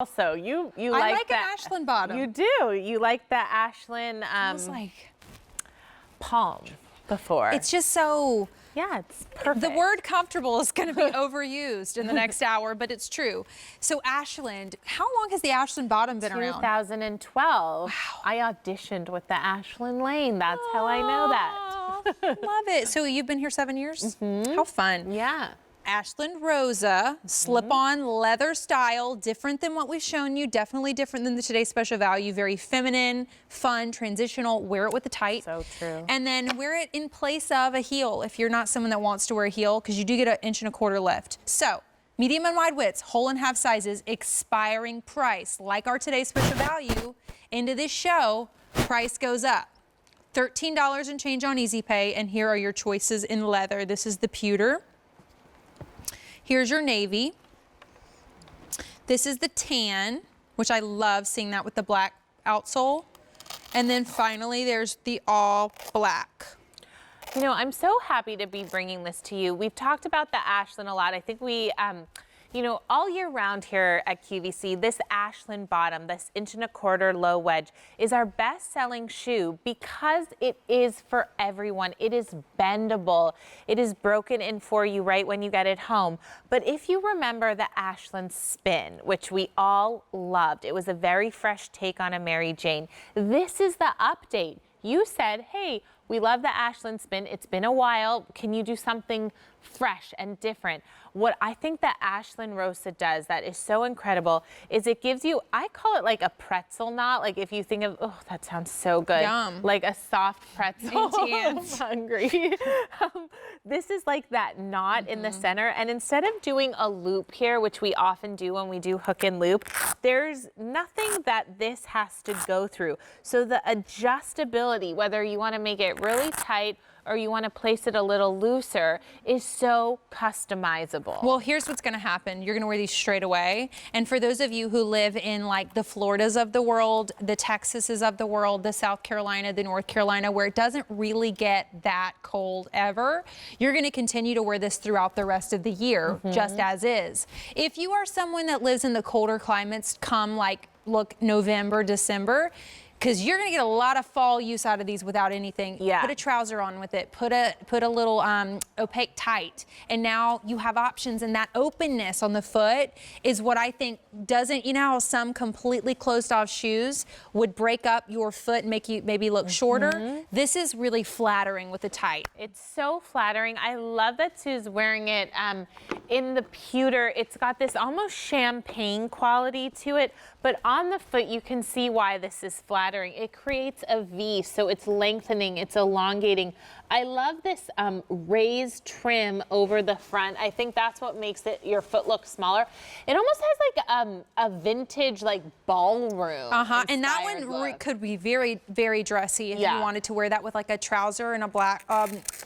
Also, you I like an Ashland bottom. You do. You like the Ashland Feels like palm before. it's just so. Yeah, it's perfect. The word comfortable is going to be overused in the next hour, but it's true. So Ashland, how long has the Ashland bottom been around? 2012. Wow. I auditioned with the Ashland Lane. That's how I know that. Love it. So you've been here 7 years? Mm-hmm. How fun. Yeah. Ashland Rosa, slip-on leather style, different than what we've shown you, definitely different than the Today's Special Value, very feminine, fun, transitional, wear it with the tight. So true. And then wear it in place of a heel if you're not someone that wants to wear a heel, because you do get an 1.25 inch lift. So medium and wide widths, whole and half sizes, expiring price. Like our Today's Special Value, into this show, price goes up. $13 and change on Easy Pay, and here are your choices in leather. This is the pewter. Here's your navy. This is the tan, which I love seeing that with the black outsole. And then finally, there's the all black. You know, I'm so happy to be bringing this to you. We've talked about the Ashland a lot. I think we, you know, all year round here at QVC, this Ashland bottom, this 1.25 inch low wedge, is our best-selling shoe because it is for everyone. It is bendable. It is broken in for you right when you get it home. But if you remember the Ashland Spin, which we all loved, it was a very fresh take on a Mary Jane. This is the update. You said, hey, we love the Ashland Spin. It's been a while. Can you do something fresh and different? What I think that Ashland Rosa does that is so incredible is it gives you, I call it like a pretzel knot. Like if you think of, oh, that sounds so good. Yum. Like a soft pretzel. I'm hungry. This is like that knot in the center. And instead of doing a loop here, which we often do when we do hook and loop, there's nothing that this has to go through. So the adjustability, whether you want to make it really tight or you want to place it a little looser, is so customizable. Well, here's what's going to happen. You're going to wear these straight away. And for those of you who live in like the Floridas of the world, the Texases of the world, the South Carolina, the North Carolina, where it doesn't really get that cold ever, you're going to continue to wear this throughout the rest of the year, just as is. If you are someone that lives in the colder climates come like, look, November, December, because you're gonna get a lot of fall use out of these without anything. Yeah. Put a trouser on with it. Put a little opaque tight, and now you have options. And that openness on the foot is what I think doesn't. You know how some completely closed off shoes would break up your foot and make you maybe look shorter. This is really flattering with the tight. It's so flattering. I love that Sue's wearing it in the pewter. It's got this almost champagne quality to it, but on the foot you can see why this is flattering. It creates a V, so it's lengthening, it's elongating. I love this raised trim over the front. I think that's what makes it your foot look smaller. It almost has like a vintage like ballroom. And that one could be very, very dressy if you wanted to wear that with like a trouser and a black,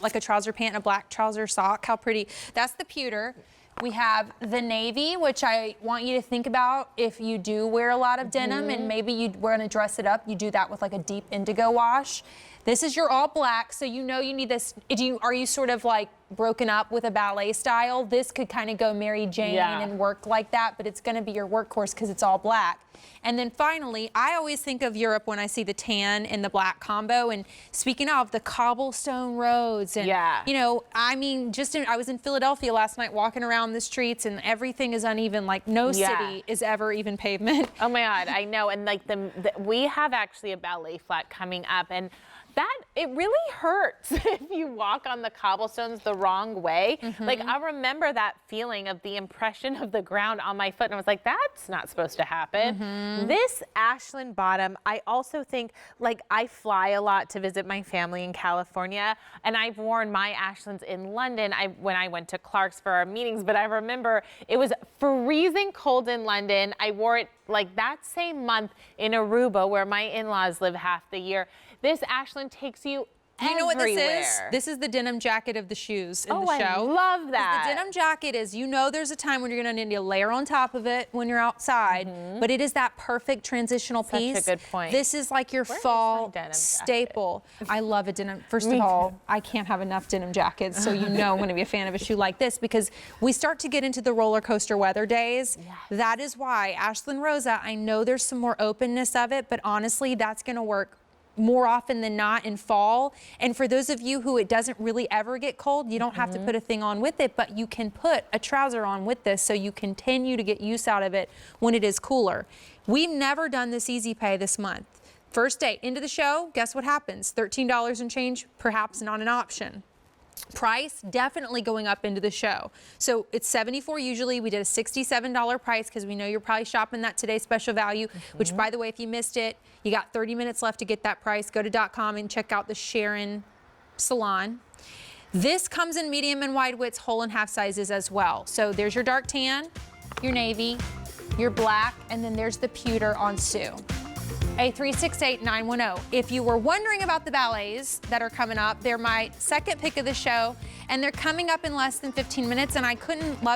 like a trouser pant and a black trouser sock. How pretty. That's the pewter. We have the navy, which I want you to think about if you do wear a lot of denim and maybe you want to dress it up, you do that with like a deep indigo wash. This is your all black, so you know you need this. Are you sort of like broken up with a ballet style? This could kind of go Mary Jane and work like that, but it's going to be your workhorse because it's all black. And then finally, I always think of Europe when I see the tan and the black combo. And speaking of the cobblestone roads, and you know, I mean, I was in Philadelphia last night walking around the streets, and everything is uneven. Like no city is ever even pavement. Oh my God, I know. And like we have actually a ballet flat coming up, and that it really hurts if you walk on the cobblestones the wrong way. Like I remember that feeling of the impression of the ground on my foot, and I was like, that's not supposed to happen. This Ashland bottom, I also think, like I fly a lot to visit my family in California, and I've worn my Ashlands in London when I went to Clark's for our meetings, but I remember it was freezing cold in London. I wore it like that same month in Aruba, where my in-laws live half the year. This Ashland takes you You know what this is? everywhere. This is the denim jacket of the shoes in the I show. love that. The denim jacket is, there's a time when you're going to need a layer on top of it when you're outside, but it is that perfect transitional piece. Such a good point. This is like your fall denim jacket? staple. I love a denim. First of all, I can't have enough denim jackets, so I'm going to be a fan of a shoe like this because we start to get into the roller coaster weather days. Yes. That is why Ashland Rosa, I know there's some more openness of it, but honestly, that's going to work more often than not in fall. And for those of you who it doesn't really ever get cold, you don't have to put a thing on with it, but you can put a trouser on with this so you continue to get use out of it when it is cooler. We've never done this easy pay this month. First day into the show, guess what happens? $13 and change, perhaps not an option. Price definitely going up into the show. So it's $74 usually. We did a $67 price because we know you're probably shopping that today's special value, which by the way, if you missed it, you got 30 minutes left to get that price. Go to .com and check out the Sharon salon. This comes in medium and wide widths, whole and half sizes as well. So there's your dark tan, your navy, your black, and then there's the pewter on Sue. A368-910. If you were wondering about the ballets that are coming up, they're my second pick of the show, and they're coming up in less than 15 minutes, and I couldn't love